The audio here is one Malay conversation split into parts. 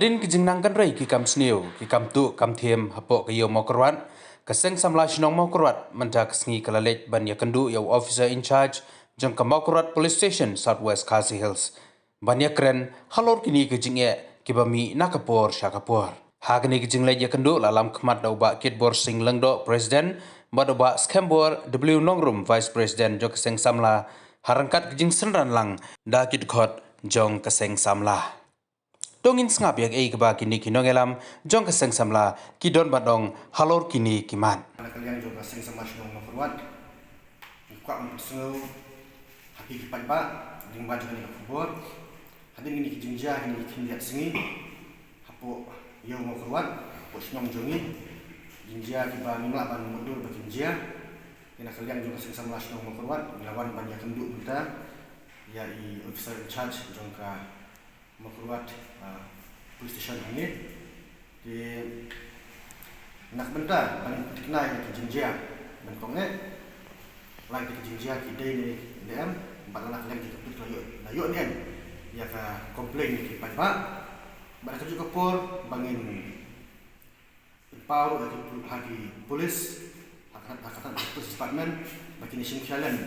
Hadin kijingnangkan rai ki kam sniu, ki kam tu kam thiem hapo ke yo mokorwan, keseng samla shinong mokorwat menta kesngi kalalej ban ya kendu ya officer in charge jong ka mokorwat police station Southwest Khasi Hills. Ban ya kren halor kini kijingye kibami nakapor syakapor. Hagni kijinglej ya kendu lalam kemat dauba kitbor sing lengdo presiden badoba skembor W Nongrum vice president jong keseng samla harangkat kijing senran lang da kitkhot jong keseng samla. Dongin sengap yak keba kini kinongelam jong keseng samla kidon badong halor kini kiman. Kalian juga keseng sama sinong maforwat. Kuat mengesengau haki kipat ba limba juga ni kubur. Hadin ini kijinja ini kinjat sengi. Hapo yo maforwat, hapo sinong jongi. Jinja kiba mimla ban mundur bakinja. Kena kalian juga keseng sama sinong maforwat lawan banyak kenduk kita. Ya i officer in charge jongka maforwat police station ini di nak benda paling dikenal di Jinjia bentongnya lagi di Jinjia kita ini DM empat anak yang kita tutup layu ni ya ka komplain di pada mereka juga por bangin power dari polis angkatan police department bagi nation challenge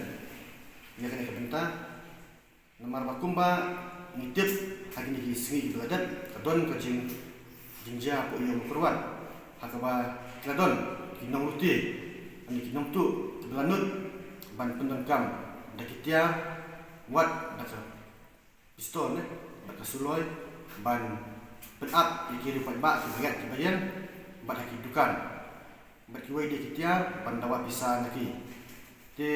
ya kena benda nomor bakumba ngitip hagi ni sengi beladat kadon kajing jinja po iyo makorwan hakaba kadon kinong luti ani kinong tu belanut ban pendengkam dakitia wat daka pistol daka suloy ban penat ikiri patba kibagat kibayan bat haki dukan bat kiwai dia kitia ban dawa bisa naki te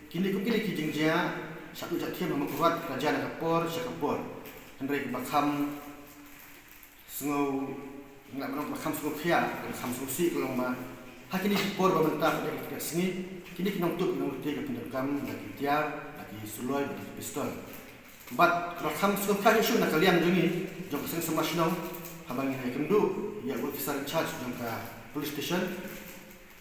kini kupili ki jinja satu jatian memperkuat kerajaan kapor syakapor hendrai bakam sengau nak menang bakam sengau khia bakam susi kalau ma hakini por pemerintah dari kita sini kini kinong tu kinong ti kapindakam lagi tiar lagi suloy lagi pistol bat bakam sengau khia isu nak kalian jungi jong keseng sama sinong habang ini kendu ya officer in charge jong ka police station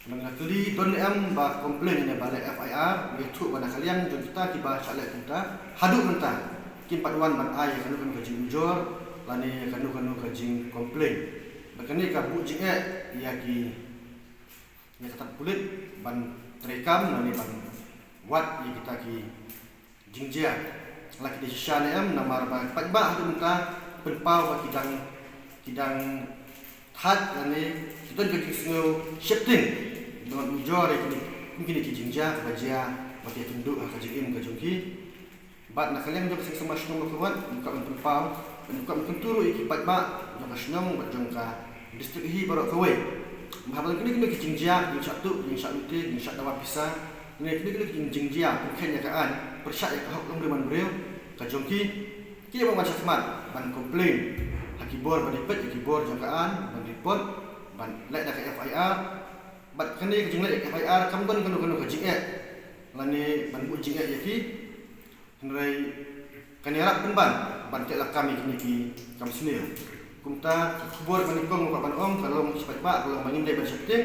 Mengenali don em ba komplain ini balik FIR itu pada kalian jom kita tiba caleg kita haduk mentah kim paduan ban ai kanu kajing ujor lani kanu kajing komplain bakani ka bu jing ya ki ya kata kulit ban terekam lani ban wat ya kita ki jingjia laki di sisian em namar ba patba haduk mentah penpau ba kidang had lani kita kajing sengau shifting dengan ujor ini mungkin dijinja kerja bagi tunduk kerja kajungki bat nak kalian juga sama senong berkuat buka berpau buka berkenturu ikipat ba juga senong berjongka distrik hi baru kawai mahalan kini kijinja yang satu yang dapat pisah ini kijinja mungkin ya kan persyak ya kahok long deman beliau kajungki kini mau macam semat ban komplain hakibor ban report hakibor jongkaan ban report ban lek dak FIR bat kini kejing lek FIR kam kanu kejing lani ban bu jing yaki hendrai kani harap ban telak kami kini ki kam sini kumta kubur ban kong ban om kalau cepat ba kalau bangin dai ban septing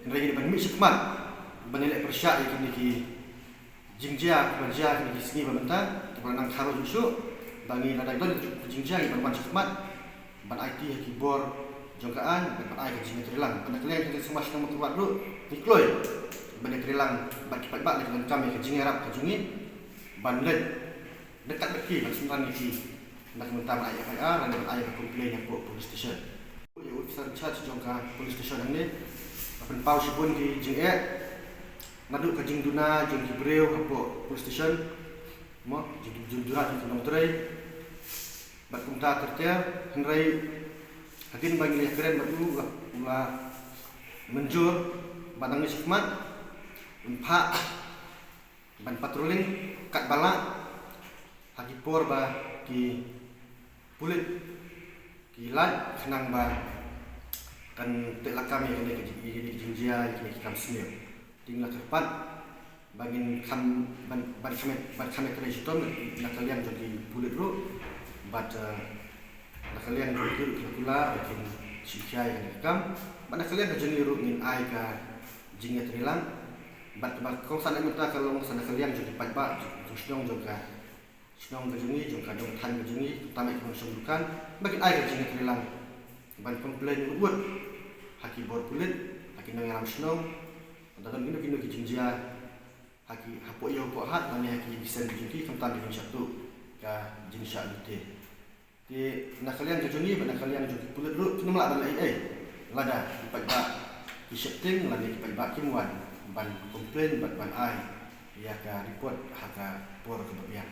hendrai ni ban mi sekmat ban lek persyak kini ki jingjia kerja kini ki sini bamenta kalau nang karo jusu bangi ada don jingjia ban sekmat ban IT hakibor jongkaan dapat air kecil terilang pada kalian kita semua sedang berkuat dulu dikloi benda terilang bat kipat bat dengan kami kejing harap kejungi bandlet dekat beki ban sembilan iki nak minta air FIR dan dapat air komplain yang police station ya officer charge jongka police station ini apen pau sipun ki jing maduk kejing duna jing kibreu hapo police station mo jing durat ki nong trai bat kumta kerja hendrai Hakin bagi yang keren batu ulah menjur batang ni sekmat empat ban patrolling kat balak haki por ba ki pulit ki lat senang ba kan telak kami kena ke jinjia kena kam semio tinggal cepat bagi kam ban kami kena situ nak kalian jadi pulit ru baca kalian berikut kula bikin sisya yang rekam pada kalian kejeni rungin ai ka jingnya terilang bat kau sana minta kalau sana kalian jadi patba senong juga senong kejeni juga dong tan kejeni utama itu sumbukan bagi ai kejeni terilang ban komplain uat haki bor kulit haki nangaram snow dalam ini kijingjia haki hapo yo po hat nani haki bisa dijunki kentan di satu ka jenis alute di nakalian jujuni ban nakalian jujki kulit lu kena melak ban lada ipat ba ki setting lada ipat ba kimwan ban komplain ban ai ya ka report haka por kebagian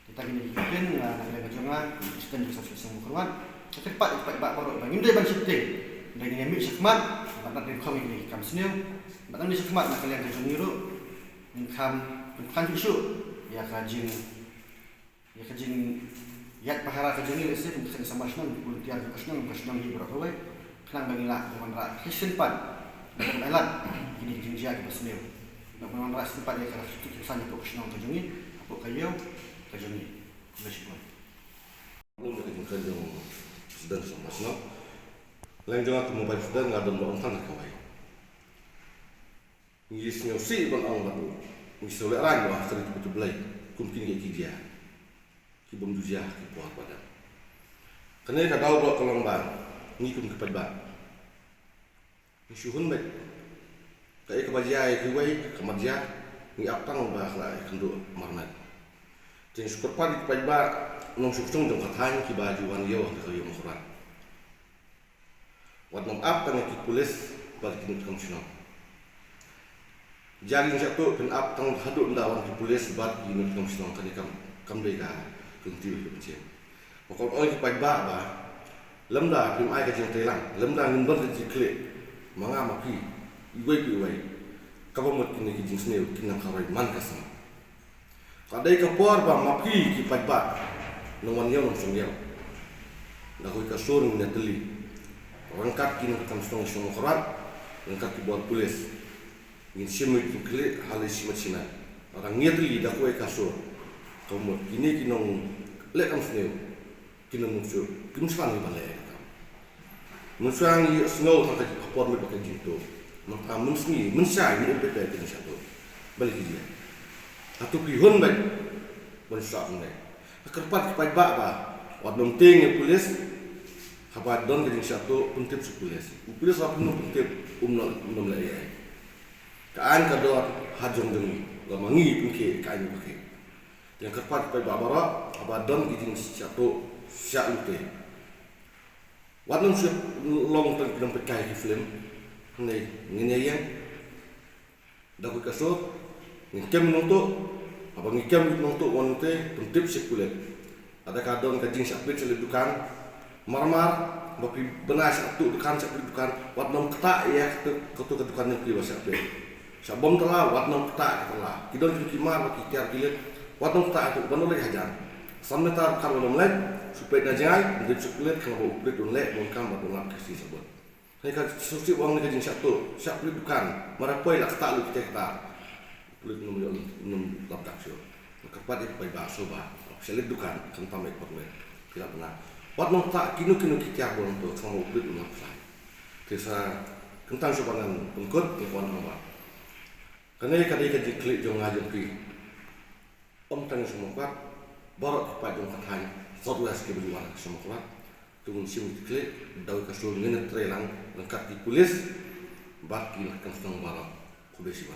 kita gini bikin nakalian kejongan sistem bisa semua keluar cepat ipat ba baru ban indai ban setting dan ini ambil sekmat ban dari kami ni kam snew ban ni sekmat nakalian kejuni ru income bukan isu ya kajing yat pahara kajing ni lesip bukan sama senang volunteer senang di berapa way kenang bangila dengan rak simpan dan elat ini jinjia di sini dengan rak simpan ya kalau itu kesannya untuk senang kajing ni apa kajing ni lesip belum ada kajing sedang sama senang lain jangan temu baik sedang ada orang tanah kawai Ingis ngeusi bang ang baru, ingis oleh orang wah sering betul belai, kumkin kayak dia, kibom dujah kipuat pada. Karena kadau blok kelomban, ngikum kepada bang, ngisuhun baik, kayak kebajiai kiwai kemadja, ngiap tang bah lah kendu marnat. Jadi seperti kepada bang, nong suksung dong katanya kibajuan yo kalau yo mengkorat. Wat nong ap tang kipulis balik kini komsional. Jari satu penap tang hadut ndawan di polis bat di nuk komisiong kani kam dega kunti ke becen. Pokok oi pai ba ba. Lemda pim ai ka jeng telang, lemda ngin ber di kle. Manga mapi iwai pi wai. Ka ba mot kini jeng sneu kinang karai man kasam. Kadai ka por ba mapi ki pai ba. Nongon yo nong songyal. Da koi ka sur ni teli. Rangkat kini kam stong stong korat, rangkat ki buat polis. Ingin semua itu klik hal ini macam orang ngerti dah kau kasur, kamu ini kinong lek kamu sendiri, kinong muncul, kinong sekarang ni balai kamu. Muncul ni snow tak kapor lebih pakai jinto, maka muncul muncul ni lebih baik dari satu, balik dia. Atau pihon baik, muncul ni. Kerpat kepada bapa, wadon ting polis, kabar don dari satu puntip polis, polis apa pun puntip umnol lagi. Kaan kador hajong dengi, lamangi pungke kain pakai. Yang kerpat pai babara, abadon giding satu syak lute. Wadon siap long tang kidang pekai ki film. Nei ngenyayang. Dak ko kaso, ngkem nonto, apa ngkem nonto wonte puntip sekulet. Ada kadon kajing sapit seledukan marmar bapi benar satu dukan wadon ketak ya ketu dukan yang kiwas sapit. Sabom telah watnong tak telah kidon kimar kitar kilet watnong tak itu banu lagi hajar sampai tar kalau lek supaya najai untuk sukulet kalau uplet lek mungkam batu ngap kasih sebut saya kan suci uang ni kajing satu siap beli bukan marapoi lah tak lu kita uplet num laptak syo kepat itu pai bakso ba selit dukan kentam ek porle tidak benar watnong tak kinu kitar bon tu sama uplet ngap sai desa kentang sopanan pengkut pengkuan apa. Karena kadai kaji klik jong ngajak pi, tang semua kuat, baru kepada jong katanya, satu las ke berjuang semua kuat, tunggu sim klik, daun kasur ngene trelang, lengkap di polis, baki lah kan setengah barat, kuda siapa.